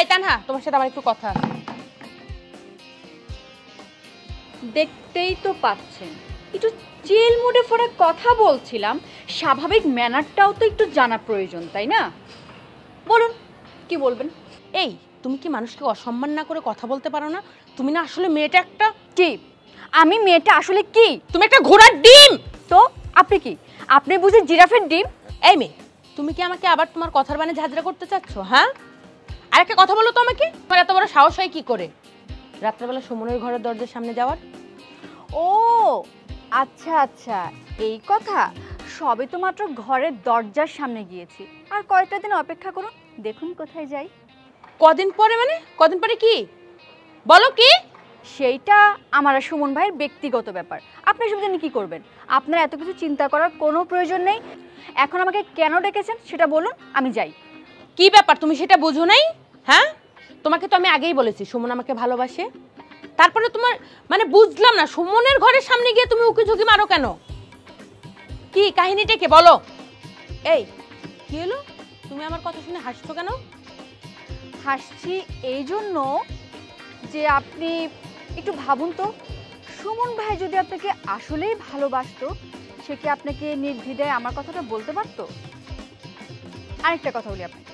এই তানহা, তোমার সাথে আমার একটু কথা আছে। দেখতেই তো পাচ্ছেন একটু চিল মুডে পড়ে কথা বলছিলাম, স্বাভাবিক ম্যানারটাও তো একটু জানা প্রয়োজন, তাই না? বলুন কি বলবেন। এই তুমি কি মানুষকে অসম্মান না করে কথা বলতে পারো না? তুমি না আসলে মেয়েটা একটা কি? আমি মেয়েটা আসলে কি? তুমি একটা ঘোড়ার ডিম। তো আপনি কি? আপনি বুঝি জিরাফের ডিম? এই মেয়ে, তুমি কি আমাকে আবার তোমার কথার বানে ঝাঁঝরা করতে চাচ্ছ? হ্যাঁ, আর একটা কথা বলো তো আমাকে, তোমার এত বড় সাহস হয় কি করে রাত্রেবেলা সুমনের ঘরের দরজার সামনে যাওয়ার? ও আচ্ছা আচ্ছা, এই কথা। সবে তো মাত্র ঘরের দরজার সামনে গিয়েছি, আর কয়েকটা দিন অপেক্ষা করুন, দেখুন কোথায় যাই। কদিন পরে মানে? কদিন পরে কি বলো? কি? সেইটা আমার আর সুমন ভাইয়ের ব্যক্তিগত ব্যাপার, আপনি সব জানি কি করবেন। আপনার এত কিছু চিন্তা করার কোনো প্রয়োজন নেই। এখন আমাকে কেন ডেকেছেন সেটা বলুন, আমি যাই। কি ব্যাপার, তুমি সেটা বুঝো নাই? হ্যাঁ, তোমাকে তো আমি আগেই বলেছি সুমন আমাকে ভালোবাসে। তারপরে তোমার মানে বুঝলাম না, সুমনের ঘরের সামনে গিয়ে তুমি উকি ঝুঁকি মারো কেন? কি কাহিনীটা কে বলো? এই কি হলো, তুমি আমার কথা শুনে হাসছো কেন? হাসছি এই জন্য যে আপনি একটু ভাবুন তো, সুমন ভাই যদি আপনাকে আসলেই ভালোবাসতো, সে কি আপনাকে নির্দ্বিধায় আমার কথাটা বলতে পারতো? আরেকটা কথা বলি আপনাকে,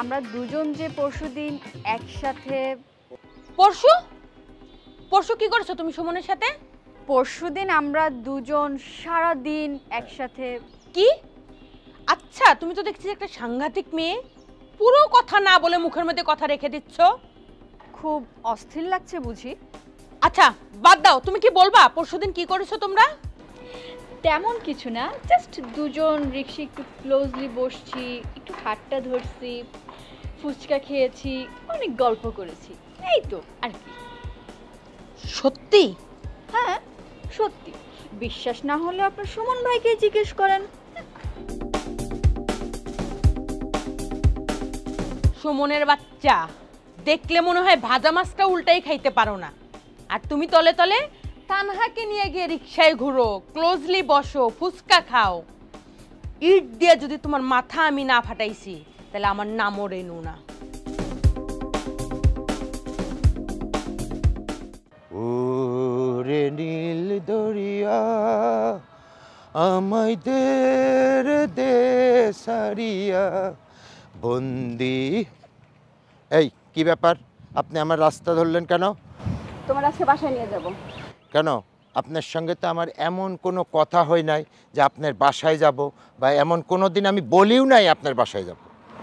আমরা দুজন যে পরশুদিন একসাথে। পরশু? পরশু কি করেছো তুমি সুমনের সাথে? পরশুদিন আমরা দুজন সারা দিন একসাথে। কি? আচ্ছা, তুমি তো দেখছি একটা সাংঘাতিক মেয়ে, পুরো কথা না বলে মুখের মধ্যে কথা রেখে দিচ্ছ। খুব অস্থির লাগছে বুঝি? আচ্ছা বাদ দাও, তুমি কি বলবা পরশুদিন কি করেছো তোমরা? তেমন কিছু না, জাস্ট দুজন রিক্সে একটু ক্লোজলি বসছি, একটু ঠাট্টা ধরছি, ফুচকা খেয়েছি, অনেক গল্প করেছি, এই তো আর কি। সত্যি? হ্যাঁ সত্যি। বিশ্বাস না হলে আপনার সুমন ভাইকে জিজ্ঞেস করেন। সুমনের বাচ্চা, দেখলে মনে হয় ভাজা মাছটা উল্টাই খাইতে পারো না। আর তুমি তলে তলে তানহাকে নিয়ে গিয়ে রিক্সায় ঘুরো, ক্লোজলি বসো, ফুচকা খাও। ইট দিয়ে যদি তোমার মাথা আমি না ফাটাইছি, তাহলে আমার নামও রেনু না। ওরে নীল দরিয়া আমায় দে সারিয়া বন্দি। এই কি ব্যাপার, আপনি আমার রাস্তা ধরলেন কেন? তোমার আজকে বাসায় নিয়ে যাব। কেন? আপনার সঙ্গে তো আমার এমন কোনো কথা হয় নাই যে আপনার বাসায় যাব, বা এমন কোনো দিন আমি বলিও নাই আপনার বাসায় যাব।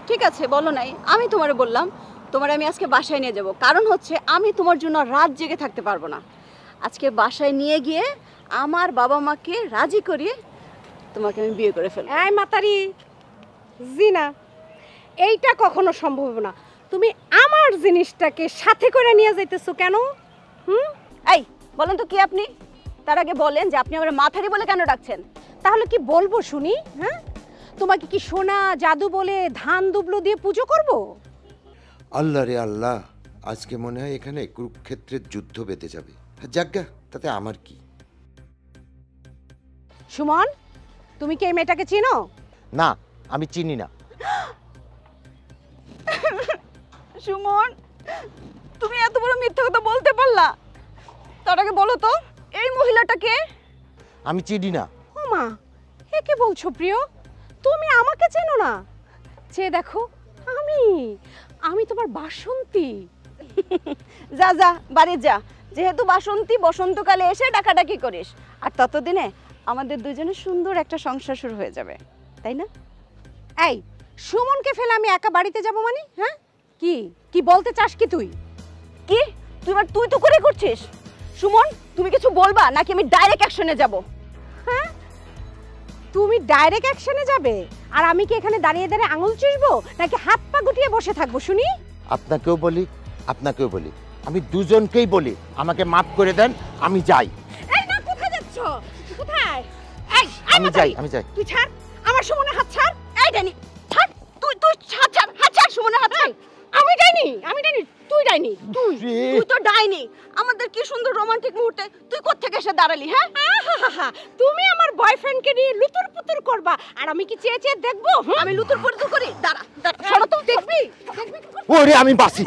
ঠিক আছে, বলো নাই, আমি তোমারে বললাম তোমার আমি আজকে বাসায় নিয়ে যাব। কারণ হচ্ছে আমি তোমার জন্য রাত জেগে থাকতে পারবো না। আজকে বাসায় নিয়ে গিয়ে আমার বাবা মাকে রাজি করিয়ে তোমাকে আমি বিয়ে করে ফেলবো। এই মাতারি জিনা, এইটা কখনো সম্ভব না। তুমি আমার জিনিসটাকে সাথে করে নিয়ে যাইতেছো কেন? এই বলেন তো কি আপনি? তার আগে বলেন যে আপনি আমার মাথারি বলে কেন ডাকছেন? তাহলে কি বলবো শুনি? হ্যাঁ, তোমাকে কি সোনা জাদু বলে ধান দুবলো দিয়ে পুজো করব? আল্লাহ রে আল্লাহ, আজকে মনে হয় এখানে কুরুক্ষেত্রের যুদ্ধ বেঁধে যাবে। যাজ্ঞা, তাতে আমার কি? সুমন, তুমি কি এই মেয়েটাকে চিনো? না, আমি চিনি না। সুমন, তুমি এত বড় মিথ্যা কথা বলতে পারলা? তার আগে বলো তো এই মহিলাটাকে? আমি চিনি না। ও মা, এ কি বলছো প্রিয়? তুমি আমাকে চেনো না? চেয়ে দেখো, আমি তোমার বাসন্তী। যা যা বাড়ি যা, যেহেতু বাসন্তী বসন্তকালে এসে ডাকাডাকি করিস, আর ততদিনে আমাদের দুজনের সুন্দর একটা সংসার শুরু হয়ে যাবে, তাই না? এই সুমনকে ফেলে আমি একা বাড়িতে যাব মানে? হ্যাঁ, কি কি বলতে চাস কি তুই? কি তুই এবার তুই তো করে করছিস? সুমন, তুমি কিছু বলবা নাকি আমি ডাইরেক্ট অ্যাকশনে যাব? হ্যাঁ, তুমি ডাইরেক্ট অ্যাকশনে যাবে আর আমি কি এখানে দাঁড়িয়ে দাঁড়িয়ে আঙুল চুষবো নাকি হাত পা গুটিয়ে বসে থাকবো শুনি? আপনাকেও বলি, আপনাকেও বলি, আমি দুজনকেই বলি, আমাকে মাফ করে দেন, আমি যাই। এই না, কোথায় যাচ্ছ? কোথায়? এই আমি যাই, আমি যাই। তুই ছাড় আমার সুমনে হাত ছাড়। এই ডাইনি, ছাড়, তুই তুই হাত ছাড়, হাত ছাড়, সুমনের হাত ছাড়। আমি ডাইনি, আমি ডাইনি, তুই ডাইনি। তুই তো ডাইনি। আমাদের কি সুন্দর রোমান্টিক মুহূর্তে তুই কোত্থেকে এসে দাঁড়ালি? হ্যাঁ, আহাহাহা, তুমি আমার বয়ফ্রেন্ডকে নিয়ে লুতুর পুতুর করবা আর আমি কি চেয়ে চেয়ে দেখবো? আমি লুতুর পুতুর করি? দাঁড়া দাঁড়া, শোনো তো, দেখবি? ওরে আমি বাঁচি।